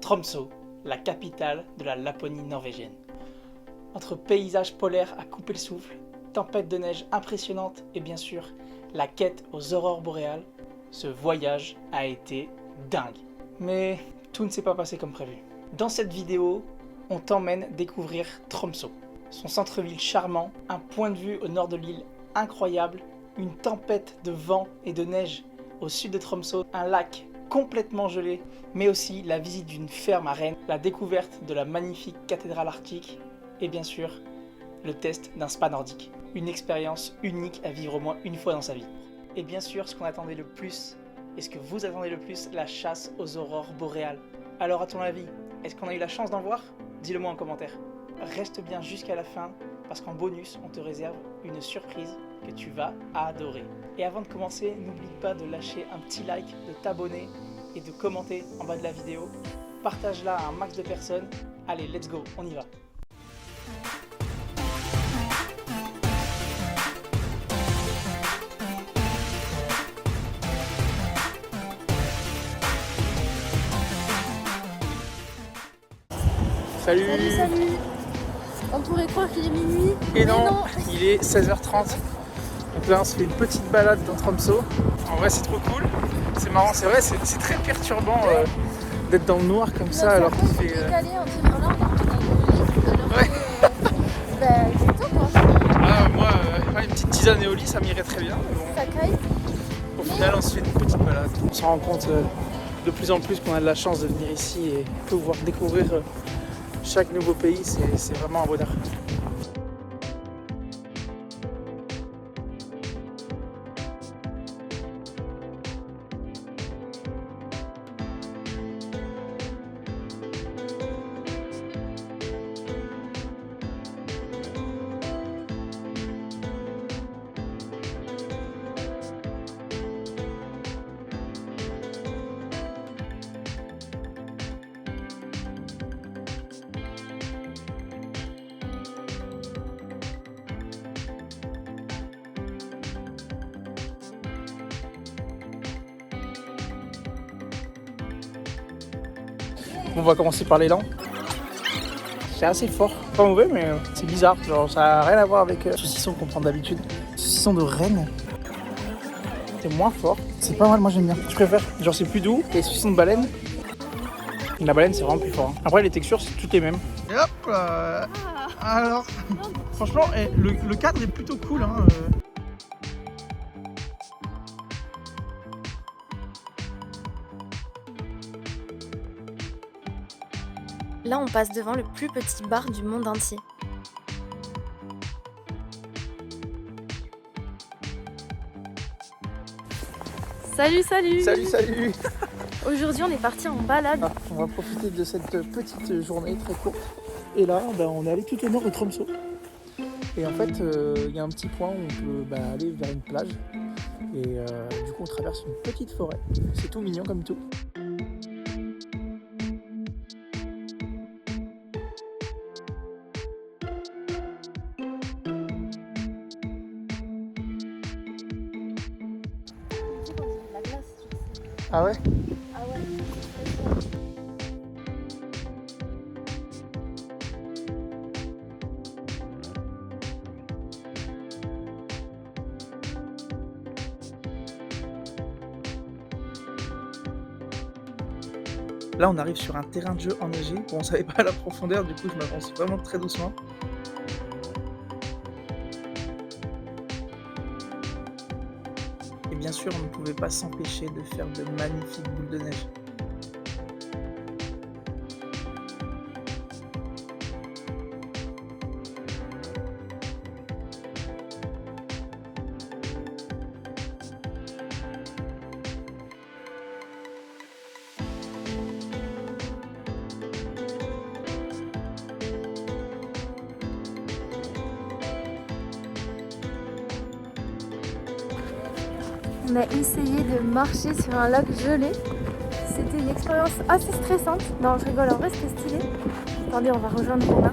Tromsø, la capitale de la Laponie norvégienne. Entre paysages polaires à couper le souffle, tempêtes de neige impressionnantes et bien sûr la quête aux aurores boréales, ce voyage a été dingue. Mais tout ne s'est pas passé comme prévu. Dans cette vidéo, on t'emmène découvrir Tromsø. Son centre-ville charmant, un point de vue au nord de l'île incroyable, une tempête de vent et de neige au sud de Tromsø, un lac complètement gelé, mais aussi la visite d'une ferme à Rennes, la découverte de la magnifique cathédrale arctique et bien sûr le test d'un spa nordique. Une expérience unique à vivre au moins une fois dans sa vie. Et bien sûr ce qu'on attendait le plus, et ce que vous attendez le plus, la chasse aux aurores boréales. Alors à ton avis, est-ce qu'on a eu la chance d'en voir? Dis-le moi en commentaire. Reste bien jusqu'à la fin parce qu'en bonus on te réserve une surprise que tu vas adorer. Et avant de commencer, n'oublie pas de lâcher un petit like, de t'abonner et de commenter en bas de la vidéo. Partage-la à un max de personnes. Allez, let's go, on y va. Salut. Salut. On pourrait croire qu'il est minuit. Et non, il est 16h30. Donc là on se fait une petite balade dans Tromsø. En vrai c'est trop cool. C'est marrant, c'est vrai, c'est très perturbant d'être dans le noir comme ça alors qu'il fait... Décalé, on dirait là, on Ouais. C'est top hein. Ah, moi, une petite tisane et au lit ça m'irait très bien. Mais bon, Ça caille. au final on se fait une petite balade. On se rend compte de plus en plus qu'on a de la chance de venir ici et pouvoir découvrir chaque nouveau pays, c'est vraiment un bonheur. On va commencer par l'élan. C'est assez fort, pas mauvais mais c'est bizarre, genre ça n'a rien à voir avec le saucisson qu'on prend d'habitude. Saucisson de Rennes, c'est moins fort, c'est pas mal, moi j'aime bien. Je préfère, genre c'est plus doux, et saucisson de baleine, la baleine c'est vraiment plus fort. Hein. Après les textures c'est toutes les mêmes. Et hop alors, franchement le cadre est plutôt cool. Hein, Là, on passe devant le plus petit bar du monde entier. Salut. Salut. Aujourd'hui, on est parti en balade. Ah, on va profiter de cette petite journée très courte. Et là, on est allé tout au nord de Tromsø. Et en fait, il y a un petit point où on peut aller vers une plage. Et du coup, on traverse une petite forêt. C'est tout mignon comme tout. Ah ouais? Ah ouais. Là, on arrive sur un terrain de jeu enneigé. Bon, on savait pas la profondeur, du coup, je m'avance vraiment très doucement. Et bien sûr, on ne pouvait pas s'empêcher de faire de magnifiques boules de neige. On a essayé de marcher sur un lac gelé. C'était une expérience assez stressante. Non, je rigole, en vrai c'était stylé. Attendez, on va rejoindre Romain.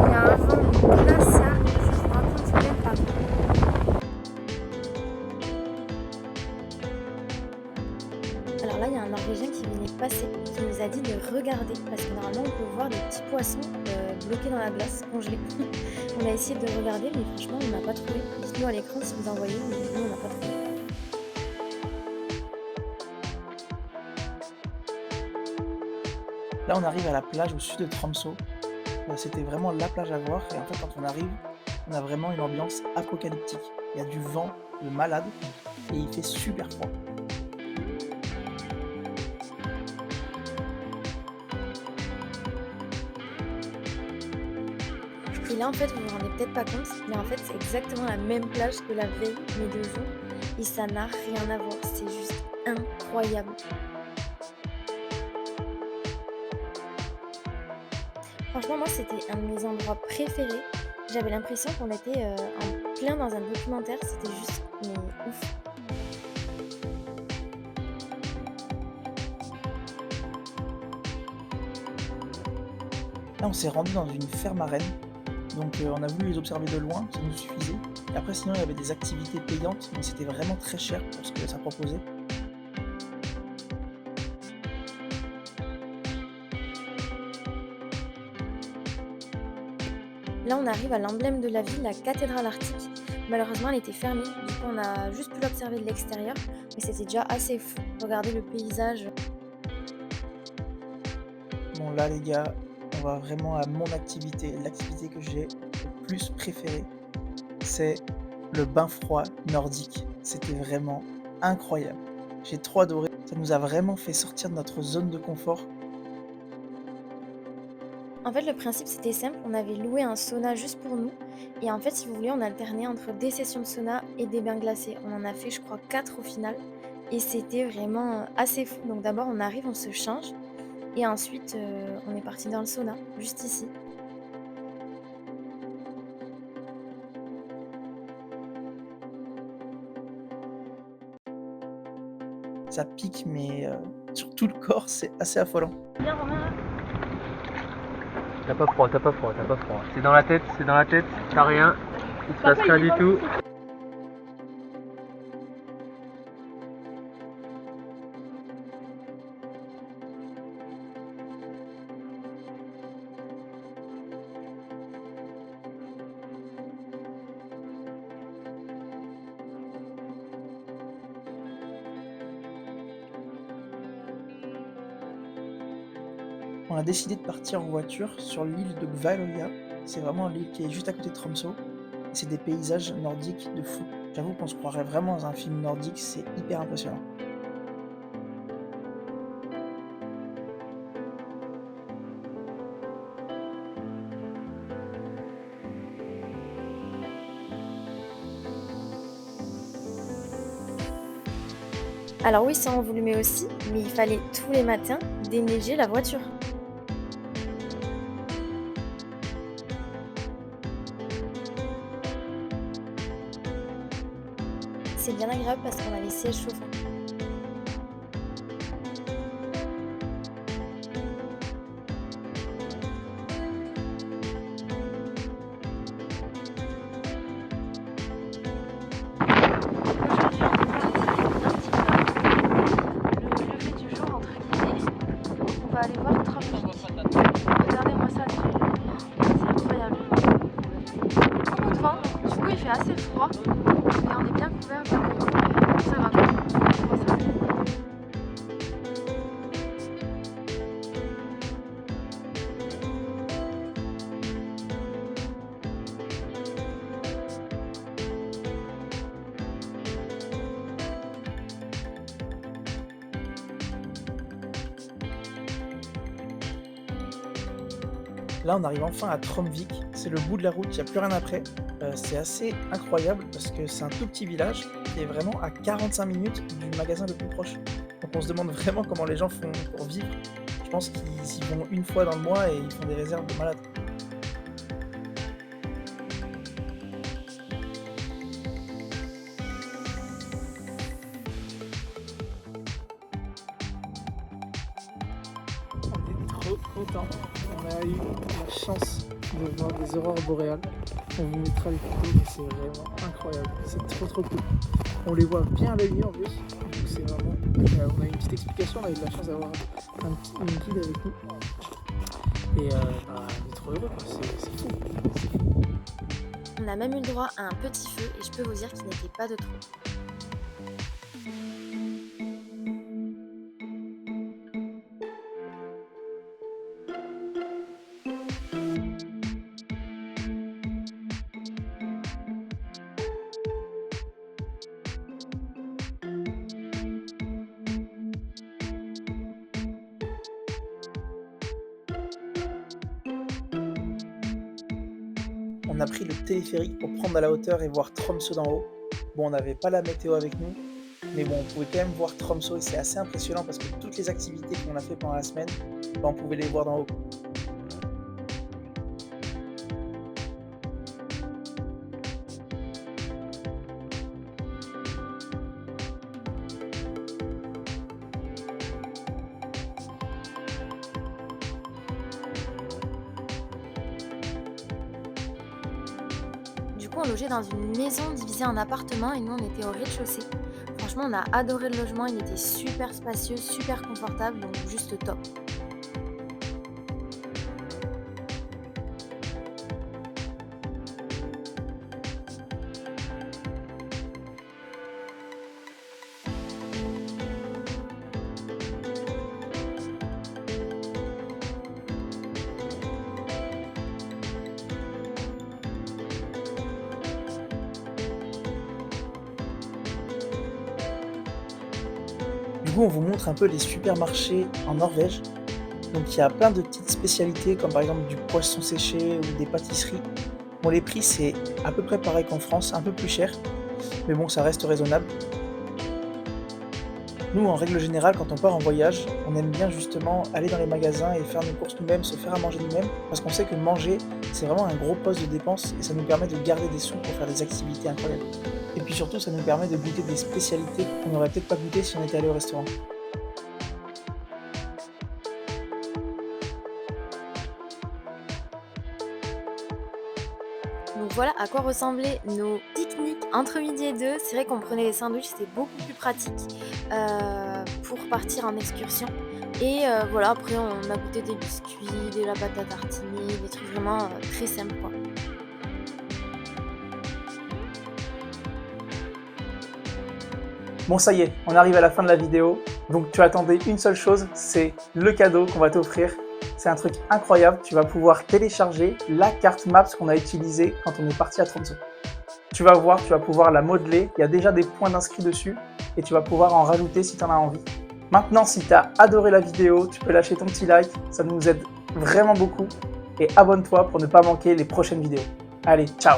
Il y a un vent glacial, je me raconte même pas. Alors là, il y a un Norvégien qui venait de passer, qui nous a dit de regarder, parce que normalement on peut voir des petits poissons bloqués dans la glace, congelés. On a essayé de regarder, mais franchement on n'a pas trouvé. Dites-nous à l'écran si vous en voyez, mais nous on n'a pas trouvé. Là, on arrive à la plage au sud de Tromsø. C'était vraiment la plage à voir. Et en fait, quand on arrive, on a vraiment une ambiance apocalyptique. Il y a du vent de malade et il fait super froid. Et là en fait vous vous rendez peut-être pas compte, mais en fait c'est exactement la même plage que la veille, mais de jour. Et ça n'a rien à voir, c'est juste incroyable. Franchement, moi, c'était un de mes endroits préférés. J'avais l'impression qu'on était en plein dans un documentaire. C'était juste mais ouf. Là, on s'est rendu dans une ferme à rennes. Donc, on a voulu les observer de loin, ça nous suffisait. Et après, sinon, il y avait des activités payantes, mais c'était vraiment très cher pour ce que ça proposait. Là, on arrive à l'emblème de la ville, la cathédrale arctique. Malheureusement, elle était fermée. Du coup, on a juste pu l'observer de l'extérieur. Mais c'était déjà assez fou. Regardez le paysage. Bon, là, les gars, on va vraiment à mon activité. L'activité que j'ai le plus préférée, c'est le bain froid nordique. C'était vraiment incroyable. J'ai trop adoré. Ça nous a vraiment fait sortir de notre zone de confort. En fait, le principe, c'était simple. On avait loué un sauna juste pour nous. Et en fait, si vous voulez, on alternait entre des sessions de sauna et des bains glacés. On en a fait, je crois, 4 au final. Et c'était vraiment assez fou. Donc d'abord, on arrive, on se change. Et ensuite, on est parti dans le sauna, juste ici. Ça pique, mais sur tout le corps, c'est assez affolant. Bien, Romain. T'as pas froid. C'est dans la tête, t'as rien, il se passe rien du tout. On a décidé de partir en voiture sur l'île de Gvaløya. C'est vraiment l'île qui est juste à côté de Tromsø. C'est des paysages nordiques de fou. J'avoue qu'on se croirait vraiment dans un film nordique, c'est hyper impressionnant. Alors oui, ça on vous le met aussi, mais il fallait tous les matins déneiger la voiture. C'est bien agréable parce qu'on a les sièges chauffants. On va aller voir Tramvik. Regardez-moi ça, c'est incroyable. Il y a beaucoup de vent, du coup il fait assez froid, mais on est bien couvert, donc ça va. Là, on arrive enfin à Tromvik. C'est le bout de la route, il n'y a plus rien après. C'est assez incroyable parce que c'est un tout petit village qui est vraiment à 45 minutes du magasin le plus proche. Donc on se demande vraiment comment les gens font pour vivre. Je pense qu'ils y vont une fois dans le mois et ils font des réserves de malades. On est trop contents. On a eu la chance de voir des aurores boréales. On vous mettra les photos, mais c'est vraiment incroyable. C'est trop cool. On les voit bien à l'œil nu en plus, donc c'est c'est vraiment... on a eu une petite explication, on a eu de la chance d'avoir une guide avec nous. Et on est trop heureux, quoi. C'est fou. On a même eu le droit à un petit feu et je peux vous dire qu'il n'était pas de trop. On a pris le téléphérique pour prendre à la hauteur et voir Tromsø d'en haut. Bon, on n'avait pas la météo avec nous, mais bon, on pouvait quand même voir Tromsø et c'est assez impressionnant parce que toutes les activités qu'on a fait pendant la semaine, on pouvait les voir d'en haut. Du coup, on logeait dans une maison divisée en appartements et nous, on était au rez-de-chaussée. Franchement, on a adoré le logement, il était super spacieux, super confortable, donc juste top. Du coup, on vous montre un peu les supermarchés en Norvège. Donc il y a plein de petites spécialités comme par exemple du poisson séché ou des pâtisseries. Bon, les prix c'est à peu près pareil qu'en France, un peu plus cher, mais bon, ça reste raisonnable. Nous, en règle générale, quand on part en voyage, on aime bien justement aller dans les magasins et faire nos courses nous-mêmes, se faire à manger nous-mêmes, parce qu'on sait que manger, c'est vraiment un gros poste de dépense et ça nous permet de garder des sous pour faire des activités incroyables. Et puis surtout, ça nous permet de goûter des spécialités qu'on n'aurait peut-être pas goûté si on était allé au restaurant. Donc voilà à quoi ressemblaient nos pique-niques entre midi et deux. C'est vrai qu'on prenait les sandwichs, c'était beaucoup plus pratique pour partir en excursion. Et voilà, après on a goûté des biscuits, de la pâte à tartiner, des trucs vraiment très simples quoi. Bon, ça y est, on arrive à la fin de la vidéo. Donc tu attendais une seule chose, c'est le cadeau qu'on va t'offrir. C'est un truc incroyable, tu vas pouvoir télécharger la carte Maps qu'on a utilisée quand on est parti à Tromsø. Tu vas voir, tu vas pouvoir la modeler, il y a déjà des points d'inscrits dessus et tu vas pouvoir en rajouter si tu en as envie. Maintenant, si tu as adoré la vidéo, tu peux lâcher ton petit like, ça nous aide vraiment beaucoup. Et abonne-toi pour ne pas manquer les prochaines vidéos. Allez, ciao!